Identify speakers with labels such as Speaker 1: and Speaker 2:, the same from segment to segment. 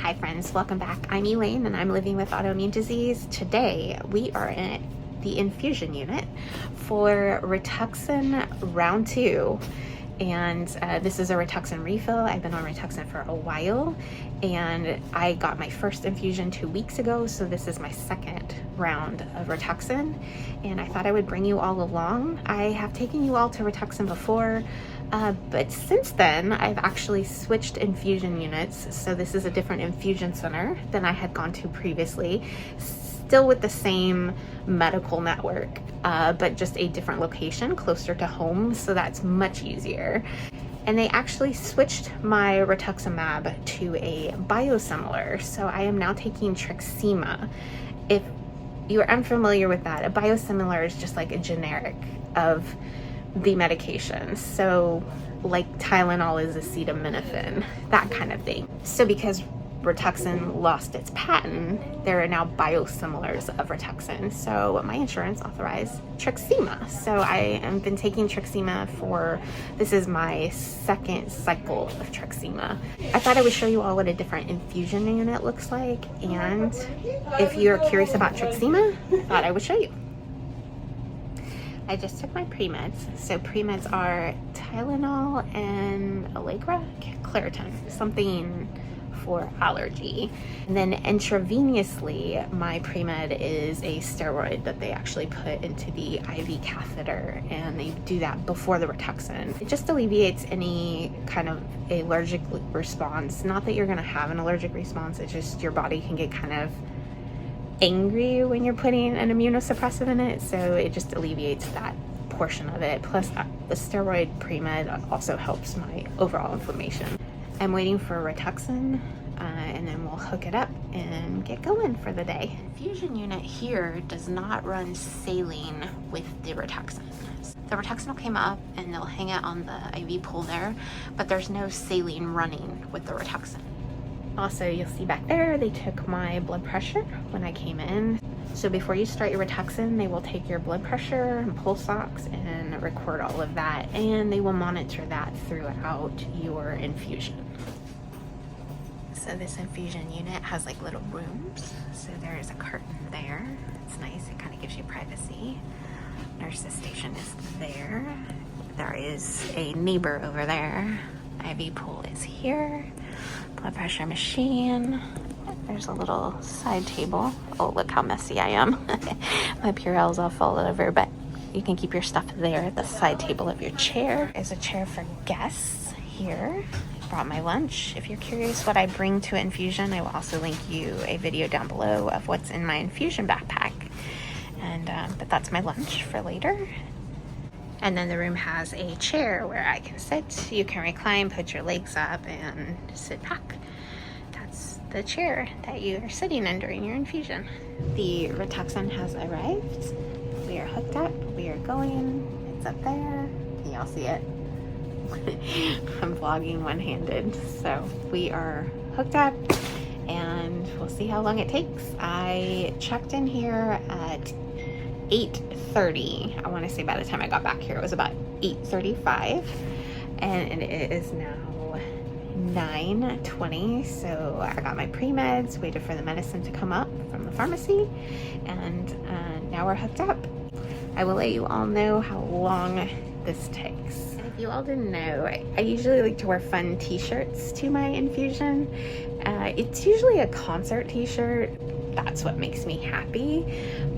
Speaker 1: Hi friends, welcome back. I'm Elaine and I'm living with autoimmune disease. Today we are in the infusion unit for Rituxan round 2. And this is a Rituxan refill. I've been on Rituxan for a while and I got my first infusion 2 weeks ago. So this is my second round of Rituxan and I thought I would bring you all along. I have taken you all to Rituxan before, but since then I've actually switched infusion units. So this is a different infusion center than I had gone to previously, still with the same medical network, but just a different location closer to home. So that's much easier. And they actually switched my Rituximab to a biosimilar. So I am now taking Truxima. If you are unfamiliar with that, a biosimilar is just like a generic of the medication. So like Tylenol is acetaminophen, that kind of thing. So because Rituxan lost its patent, there are now biosimilars of Rituxan. So my insurance authorized Truxima. So I have been taking Truxima this is my second cycle of Truxima. I thought I would show you all what a different infusion unit looks like. And if you're curious about Truxima, I thought I would show you. I just took my pre-meds. So pre-meds are Tylenol and Allegra, Claritin, something for allergy. And then intravenously, my pre-med is a steroid that they actually put into the IV catheter, and they do that before the Rituxan. It just alleviates any kind of allergic response. Not that you're gonna have an allergic response, it's just your body can get kind of angry when you're putting an immunosuppressive in it, so it just alleviates that portion of it. Plus the steroid pre-med also helps my overall inflammation. I'm waiting for Rituxan and then we'll hook it up and get going for the day. The infusion unit here does not run saline with the Rituxan. The Rituxan will come up and they'll hang it on the IV pool there, but there's no saline running with the Rituxan. Also, you'll see back there, they took my blood pressure when I came in. So before you start your Rituxan, they will take your blood pressure and pulse ox and record all of that, and they will monitor that throughout your infusion. So this infusion unit has like little rooms. So there's a curtain there. It's nice, it kind of gives you privacy. Nurse's station is there. There is a neighbor over there. IV pool is here. Blood pressure machine. There's a little side table. Oh, look how messy I am. My Purell's all fallen over, but you can keep your stuff there at the side table of your chair. There's a chair for guests here. I brought my lunch. If you're curious what I bring to infusion, I will also link you a video down below of what's in my infusion backpack. And but that's my lunch for later. And then the room has a chair where I can sit. You can recline, put your legs up, and sit back. That's the chair that you are sitting in during your infusion. The Rituxan has arrived. We are hooked up. We are going. It's up there. Can y'all see it? I'm vlogging one-handed. So we are hooked up and we'll see how long it takes. I checked in here at 8:30. I want to say by the time I got back here it was about 8:35, and it is now 9:20. So I got my pre-meds, waited for the medicine to come up from the pharmacy, and now we're hooked up. I will let you all know how long this takes. And if you all didn't know, I usually like to wear fun t-shirts to my infusion. It's usually a concert t-shirt. That's what makes me happy.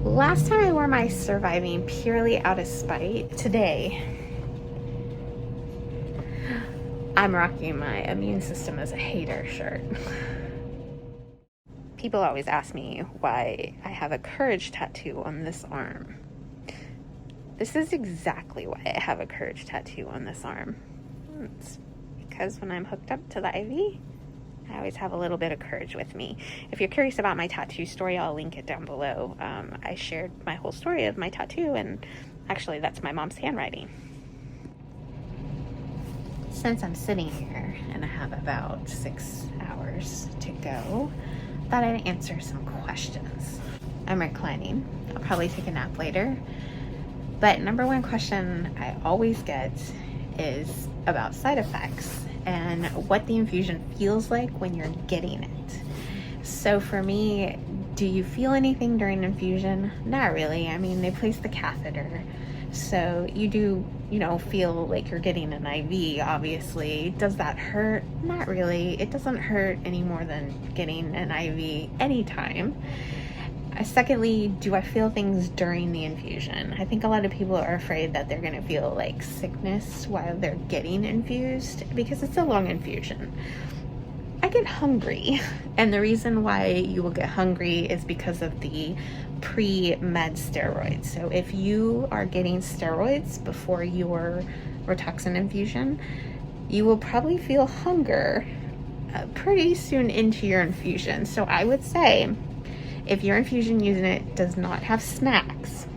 Speaker 1: Last time I wore my surviving purely out of spite. Today, I'm rocking my immune system as a hater shirt. People always ask me why I have a courage tattoo on this arm. This is exactly why I have a courage tattoo on this arm. It's because when I'm hooked up to the IV, I always have a little bit of courage with me. If you're curious about my tattoo story, I'll link it down below. I shared my whole story of my tattoo, and actually that's my mom's handwriting. Since I'm sitting here and I have about 6 hours to go, I thought I'd answer some questions. I'm reclining. I'll probably take a nap later. But number one question I always get is about side effects and what the infusion feels like when you're getting it. So for me, do you feel anything during infusion? Not really. I mean, they place the catheter, so you do, feel like you're getting an IV, obviously. Does that hurt? Not really. It doesn't hurt any more than getting an IV anytime. Secondly, do I feel things during the infusion? I think a lot of people are afraid that they're going to feel like sickness while they're getting infused because it's a long infusion. I get hungry, and the reason why you will get hungry is because of the pre-med steroids. So if you are getting steroids before your Rituxan infusion, you will probably feel hunger pretty soon into your infusion. So I would say, if your infusion unit does not have snacks,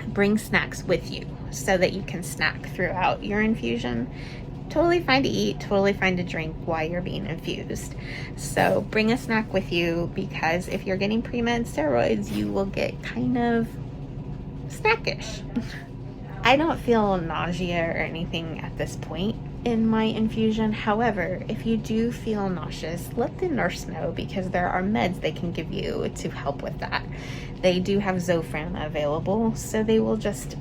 Speaker 1: bring snacks with you so that you can snack throughout your infusion. Totally fine to eat, totally fine to drink while you're being infused. So bring a snack with you, because if you're getting pre-med steroids, you will get kind of snackish. I don't feel nausea or anything at this point in my infusion. However, if you do feel nauseous, let the nurse know, because there are meds they can give you to help with that. They do have Zofran available, so they will just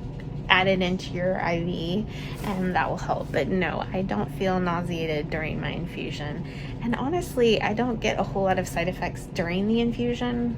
Speaker 1: add it into your IV and that will help. But no, I don't feel nauseated during my infusion. And honestly, I don't get a whole lot of side effects during the infusion,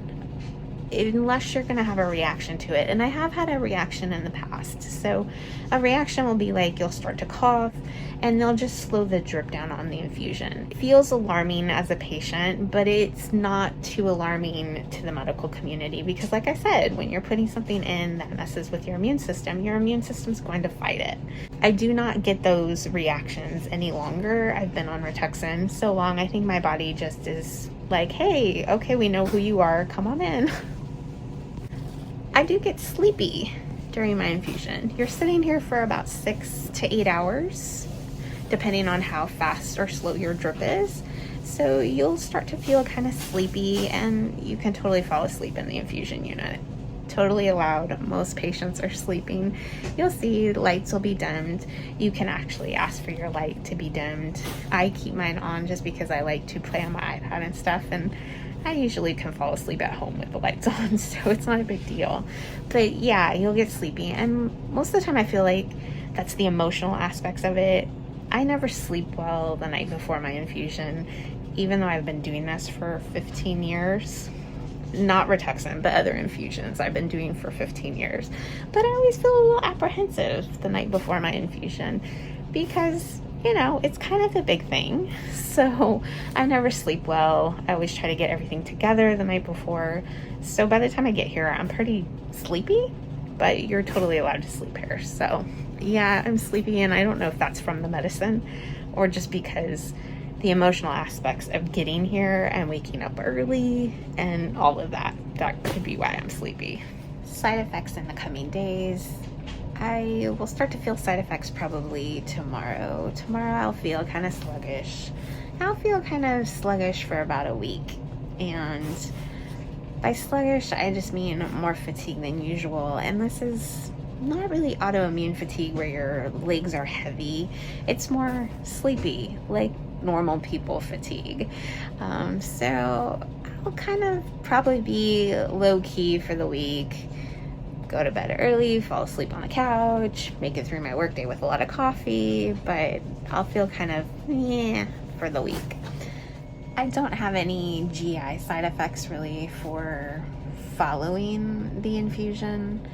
Speaker 1: unless you're going to have a reaction to it. And I have had a reaction in the past. So a reaction will be like, you'll start to cough and they'll just slow the drip down on the infusion. It feels alarming as a patient, but it's not too alarming to the medical community, because like I said, when you're putting something in that messes with your immune system's going to fight it. I do not get those reactions any longer. I've been on Rituxan so long, I think my body just is like, hey, okay, we know who you are, come on in. I do get sleepy during my infusion. You're sitting here for about 6 to 8 hours, depending on how fast or slow your drip is. So you'll start to feel kind of sleepy, and you can totally fall asleep in the infusion unit. Totally allowed. Most patients are sleeping. You'll see lights will be dimmed. You can actually ask for your light to be dimmed. I keep mine on just because I like to play on my iPad and stuff, and I usually can fall asleep at home with the lights on, so it's not a big deal. But yeah, you'll get sleepy, and most of the time I feel like that's the emotional aspects of it. I never sleep well the night before my infusion, even though I've been doing this for 15 years. Not Rituxan, but other infusions I've been doing for 15 years. But I always feel a little apprehensive the night before my infusion, because it's kind of a big thing. So I never sleep well. I always try to get everything together the night before. So by the time I get here, I'm pretty sleepy, but you're totally allowed to sleep here. So yeah, I'm sleepy, and I don't know if that's from the medicine or just because the emotional aspects of getting here and waking up early and all of that. That could be why I'm sleepy. Side effects in the coming days. I will start to feel side effects probably tomorrow. Tomorrow I'll feel kind of sluggish. I'll feel kind of sluggish for about a week. And by sluggish, I just mean more fatigue than usual. And this is not really autoimmune fatigue where your legs are heavy. It's more sleepy, like normal people fatigue. So I'll kind of probably be low key for the week. Go to bed early, fall asleep on the couch, make it through my workday with a lot of coffee, but I'll feel kind of for the week. I don't have any GI side effects really for following the infusion.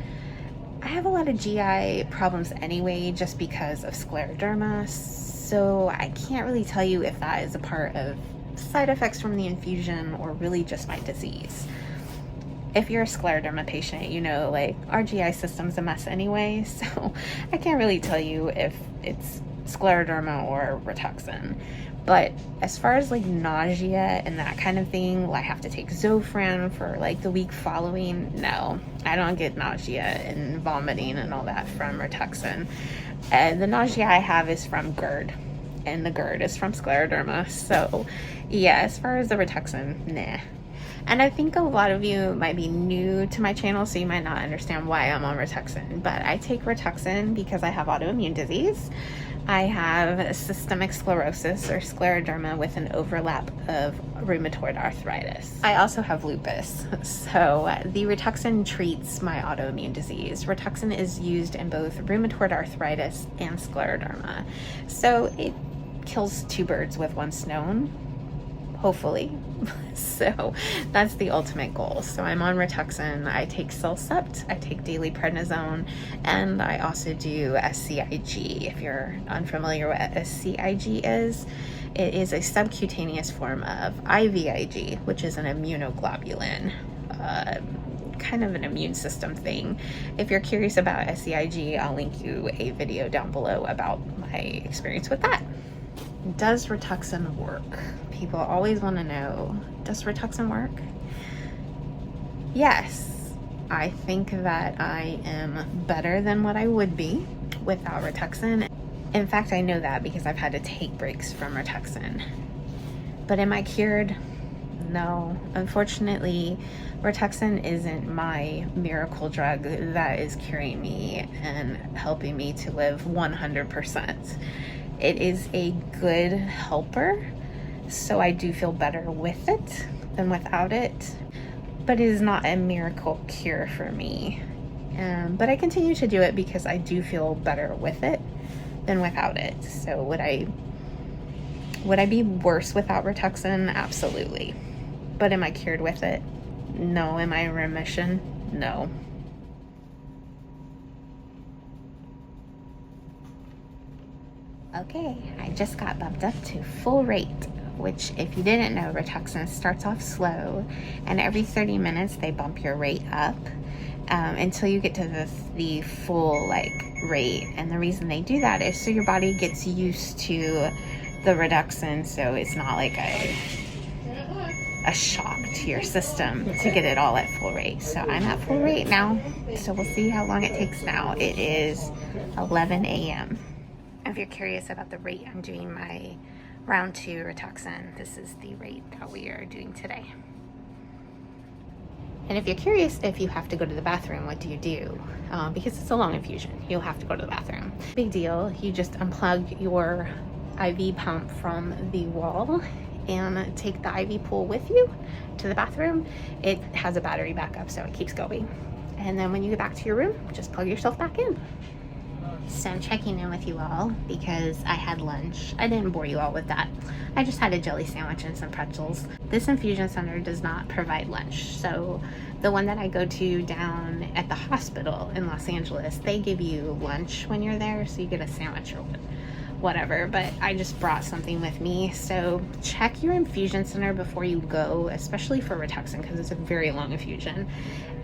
Speaker 1: I have a lot of GI problems anyway, just because of scleroderma, so I can't really tell you if that is a part of side effects from the infusion or really just my disease. If you're a scleroderma patient, like our GI system's a mess anyway, so I can't really tell you if it's scleroderma or Rituxan. But as far as like nausea and that kind of thing, I have to take Zofran for like the week following. No, I don't get nausea and vomiting and all that from Rituxan. The nausea I have is from GERD, and the GERD is from scleroderma. So yeah, as far as the Rituxan, nah. And I think a lot of you might be new to my channel, so you might not understand why I'm on Rituxan. But I take Rituxan because I have autoimmune disease. I have systemic sclerosis or scleroderma with an overlap of rheumatoid arthritis. I also have lupus. So the Rituxan treats my autoimmune disease. Rituxan is used in both rheumatoid arthritis and scleroderma. So it kills two birds with one stone, hopefully. So that's the ultimate goal. So I'm on Rituxan, I take Cellcept, I take daily prednisone, and I also do SCIG. If you're unfamiliar with what SCIG is, it is a subcutaneous form of IVIG, which is an immunoglobulin, kind of an immune system thing. If you're curious about SCIG, I'll link you a video down below about my experience with that. Does Rituxan work? People always want to know, does Rituxan work? Yes, I think that I am better than what I would be without Rituxan. In fact, I know that because I've had to take breaks from Rituxan. But am I cured? No. Unfortunately, Rituxan isn't my miracle drug that is curing me and helping me to live 100%. It is a good helper, so I do feel better with it than without it, but it is not a miracle cure for me. But I continue to do it because I do feel better with it than without it. So would I be worse without Rituxan? Absolutely. But am I cured with it? No. Am I in remission? No. Okay, I just got bumped up to full rate, which, if you didn't know, Rituxan starts off slow, and every 30 minutes they bump your rate up until you get to the full rate. And the reason they do that is so your body gets used to the Rituxan, so it's not like a shock to your system to get it all at full rate. So I'm at full rate now, so we'll see how long it takes now. It is 11 a.m. If you're curious about the rate I'm doing my round 2 Rituxan, this is the rate that we are doing today. And if you're curious if you have to go to the bathroom, what do you do? Because it's a long infusion, you'll have to go to the bathroom. Big deal, you just unplug your IV pump from the wall and take the IV pool with you to the bathroom. It has a battery backup, so it keeps going. And then when you get back to your room, just plug yourself back in. So I'm checking in with you all because I had lunch. I didn't bore you all with that. I just had a jelly sandwich and some pretzels. This infusion center does not provide lunch. So the one that I go to down at the hospital in Los Angeles, they give you lunch when you're there. So you get a sandwich or whatever, but I just brought something with me. So check your infusion center before you go, especially for Rituxan because it's a very long infusion.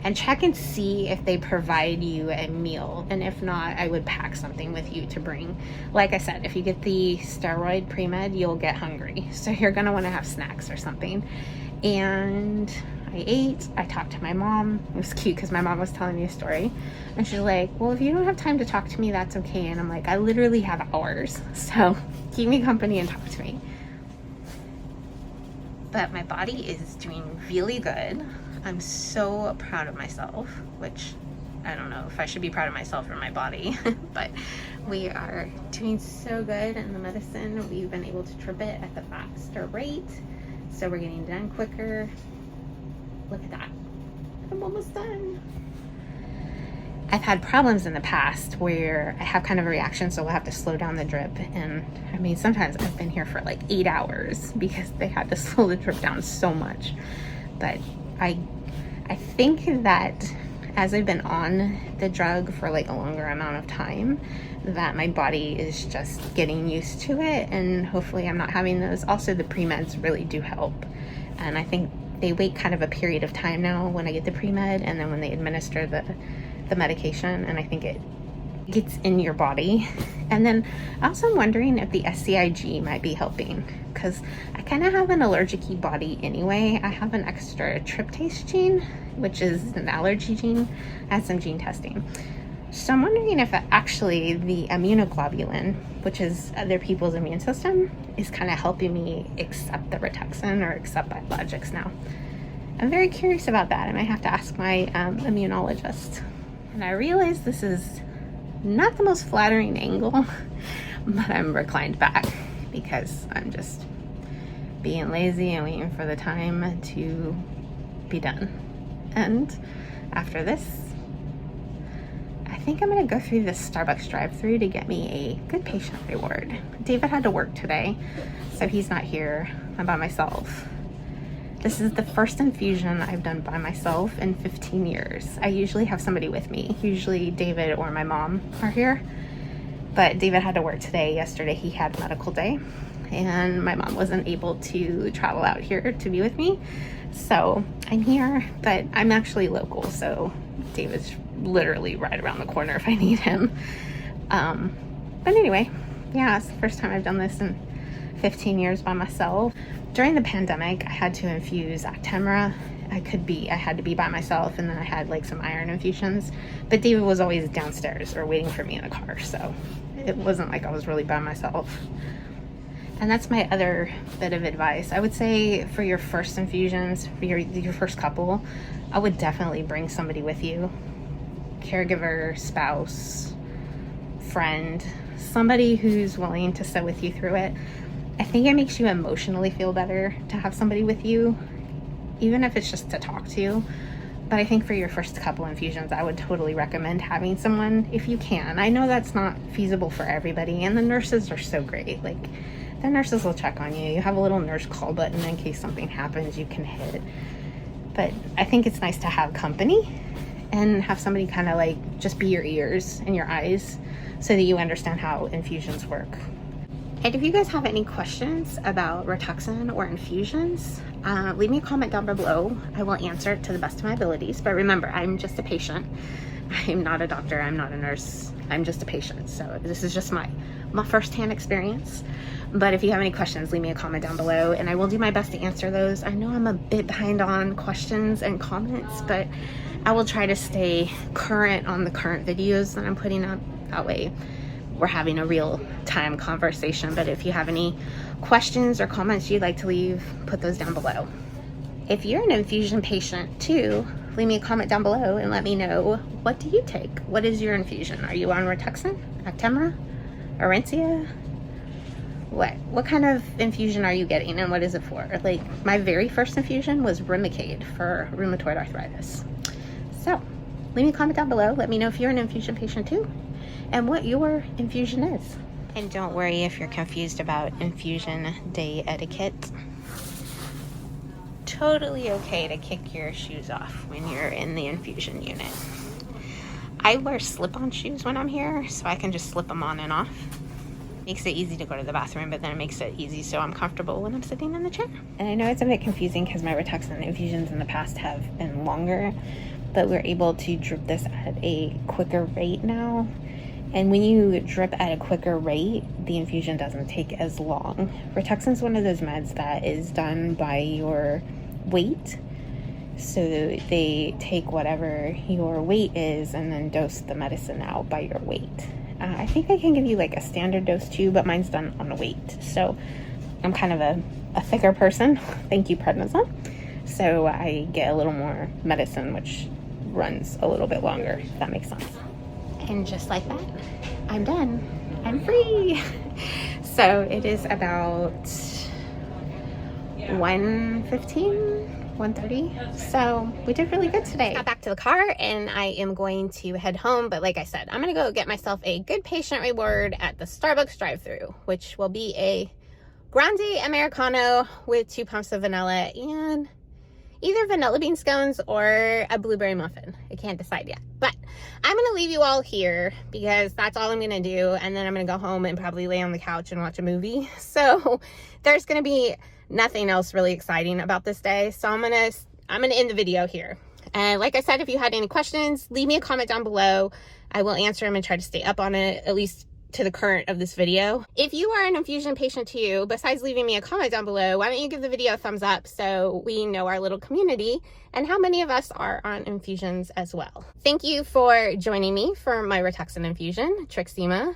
Speaker 1: And check and see if they provide you a meal. And if not, I would pack something with you to bring. Like I said, if you get the steroid pre-med, you'll get hungry. So you're gonna wanna have snacks or something. And I ate, I talked to my mom. It was cute because my mom was telling me a story. And she's like, well, if you don't have time to talk to me, that's okay. And I'm like, I literally have hours. So keep me company and talk to me. But my body is doing really good. I'm so proud of myself, which I don't know if I should be proud of myself or my body, but we are doing so good in the medicine. We've been able to trip it at the faster rate, so we're getting done quicker. Look at that. I'm almost done. I've had problems in the past where I have kind of a reaction, so we'll have to slow down the drip. And I mean, sometimes I've been here for like 8 hours because they had to slow the drip down so much. But I think that as I've been on the drug for like a longer amount of time, that my body is just getting used to it, and hopefully I'm not having those. Also, the pre-meds really do help, and I think they wait kind of a period of time now when I get the pre-med and then when they administer the medication, and I think it gets in your body. And then also I'm wondering if the SCIG might be helping, because I kind of have an allergic-y body anyway. I have an extra tryptase gene, which is an allergy gene. I had some gene testing. So I'm wondering if actually the immunoglobulin, which is other people's immune system, is kind of helping me accept the Rituxan or accept biologics now. I'm very curious about that. I might have to ask my immunologist. And I realize this is not the most flattering angle, but I'm reclined back because I'm just being lazy and waiting for the time to be done. And after this, I think I'm gonna go through this Starbucks drive-thru to get me a good patient reward. David had to work today, so he's not here. I'm by myself. This is the first infusion I've done by myself in 15 years. I usually have somebody with me. Usually David or my mom are here, but David had to work today. Yesterday he had medical day, and my mom wasn't able to travel out here to be with me. So I'm here, but I'm actually local, so David's literally right around the corner if I need him. But anyway, yeah, it's the first time I've done this in 15 years by myself. During the pandemic, I had to infuse Actemra. I had to be by myself, and then I had like some iron infusions, but David was always downstairs or waiting for me in the car, so it wasn't like I was really by myself. And that's my other bit of advice. I would say for your first infusions, for your first couple, I would definitely bring somebody with you. Caregiver, spouse, friend, somebody who's willing to sit with you through it. I think it makes you emotionally feel better to have somebody with you, even if it's just to talk to. But I think for your first couple infusions, I would totally recommend having someone if you can. I know that's not feasible for everybody, and the nurses are so great. Like, the nurses will check on you. You have a little nurse call button in case something happens you can hit. But I think it's nice to have company and have somebody kind of like just be your ears and your eyes so that you understand how infusions work. And if you guys have any questions about Rituxan or infusions, leave me a comment down below. I will answer it to the best of my abilities. But remember, I'm just a patient. I'm not a doctor. I'm not a nurse. I'm just a patient. So this is just my first-hand experience. But if you have any questions, leave me a comment down below, and I will do my best to answer those. I know I'm a bit behind on questions and comments, but I will try to stay current on the current videos that I'm putting up. That way we're having a real-time conversation. But if you have any questions or comments you'd like to leave, put those down below. If you're an infusion patient too, leave me a comment down below and let me know, what do you take? What is your infusion? Are you on Rituxan, Actemra, Orencia? What kind of infusion are you getting, and what is it for? Like, my very first infusion was Remicade for rheumatoid arthritis. So leave me a comment down below. Let me know if you're an infusion patient too, and what your infusion is. And don't worry if you're confused about infusion day etiquette. Totally okay to kick your shoes off when you're in the infusion unit. I wear slip-on shoes when I'm here, so I can just slip them on and off. Makes it easy to go to the bathroom, but then it makes it easy so I'm comfortable when I'm sitting in the chair. And I know it's a bit confusing because my Rituxan infusions in the past have been longer, but we're able to drip this at a quicker rate now. And when you drip at a quicker rate, the infusion doesn't take as long. Rituxan is one of those meds that is done by your weight. So they take whatever your weight is and then dose the medicine out by your weight. I think I can give you like a standard dose too, but mine's done on a weight. So I'm kind of a thicker person. Thank you, prednisone. So I get a little more medicine, which runs a little bit longer, if that makes sense. And just like that, I'm done. I'm free. So it is about 1:30. So we did really good today. Got back to the car and I am going to head home. But like I said, I'm going to go get myself a good patient reward at the Starbucks drive-thru, which will be a grande Americano with 2 pumps of vanilla and either vanilla bean scones or a blueberry muffin. I can't decide yet. But I'm going to leave you all here because that's all I'm going to do. And then I'm going to go home and probably lay on the couch and watch a movie. So there's going to be nothing else really exciting about this day. So I'm gonna end the video here. And like I said, if you had any questions, leave me a comment down below. I will answer them and try to stay up on it, at least to the current of this video. If you are an infusion patient too, besides leaving me a comment down below, why don't you give the video a thumbs up so we know our little community and how many of us are on infusions as well. Thank you for joining me for my Rituxan infusion, Truxima.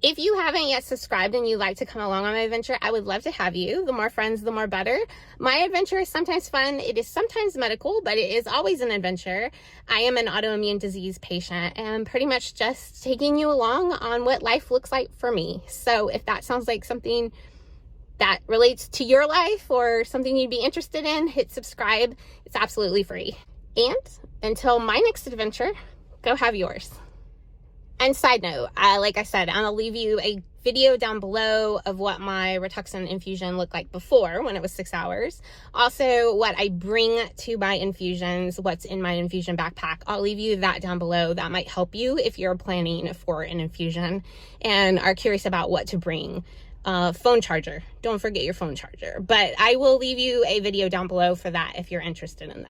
Speaker 1: If you haven't yet subscribed and you'd like to come along on my adventure, I would love to have you. The more friends, the more better. My adventure is sometimes fun. It is sometimes medical, but it is always an adventure. I am an autoimmune disease patient and pretty much just taking you along on what life looks looks like for me. So if that sounds like something that relates to your life or something you'd be interested in, hit subscribe. It's absolutely free. And until my next adventure, go have yours. And side note, like I said, I'm gonna leave you a video down below of what my Rituxan infusion looked like before, when it was 6 hours. Also, what I bring to my infusions, what's in my infusion backpack. I'll leave you that down below. That might help you if you're planning for an infusion and are curious about what to bring. Phone charger. Don't forget your phone charger. But I will leave you a video down below for that if you're interested in that.